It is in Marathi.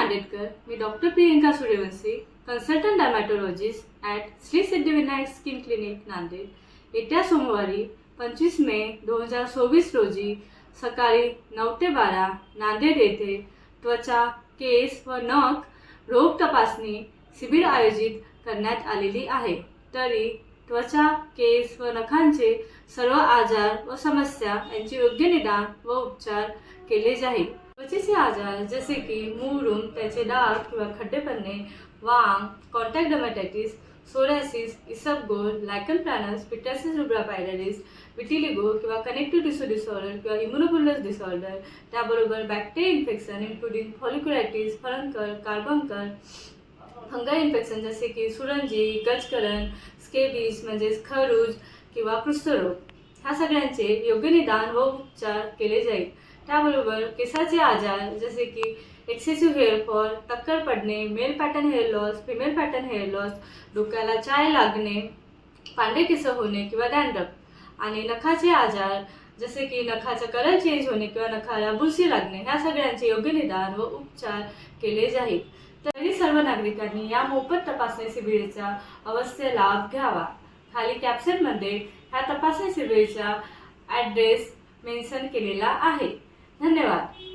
Nandedkar, me doctor Priyanka Suryavanshi, consultant डर्मॅटोलॉजिस्ट at Shri Siddhivinayak skin clinic Nanded. येत्या सोमवारी 25 मे 2024 रोजी सकाळी 9 ते 12 नांदेड येथे त्वचा, केस व नख रोग तपासणी शिबिर आयोजित करण्यात आलेली आहे. तरी त्वचा, केस व नखांचे सर्व आजार व समस्या यांचे योग्य निदान व उपचार केले जाईल. त्वचेचे आजार जसे की मूळरूम, त्याचे डाग किंवा खड्डे पडणे, वांग, कॉन्टॅक्ट डर्मेटायटिस, सोरायसिस, इसबगोल, lichen planus, pityriasis rubra pilaris, vitiligo किंवा कनेक्टिव्ह टिश्यू डिसऑर्डर किंवा इम्युनोपुलस डिसऑर्डर, त्याबरोबर bacterial infection including folliculitis, furuncle, carbuncle, fungal infection जसे की सुरंजी, गजकरण, स्केबिस म्हणजेच खरूज किंवा कुष्ठरोग, ह्या सगळ्यांचे योग्य निदान व उपचार केले जाईल. त्याबरोबर केसाचे आजार जसे की एक्सेसिव्ह हेअर फॉल, टक्कर पडणे, male pattern hair loss, female pattern hair loss, डोक्याला चाय लागणे, पांढरे केस होणे किंवा डॅन्ड्रफ, आणि नखाचे आजार जसे की नखाचा कलर चेंज होणे किंवा नखाला बुरशी लागणे, ह्या सगळ्यांचे योग्य निदान व उपचार केले जाईल. तरी सर्व नागरिकांनी या मोफत तपासणी शिबिराचा अवश्य लाभ घ्यावा. खाली कॅप्शनमध्ये ह्या तपासणी शिबिराचा ॲड्रेस मेन्शन केलेला आहे. धन्यवाद.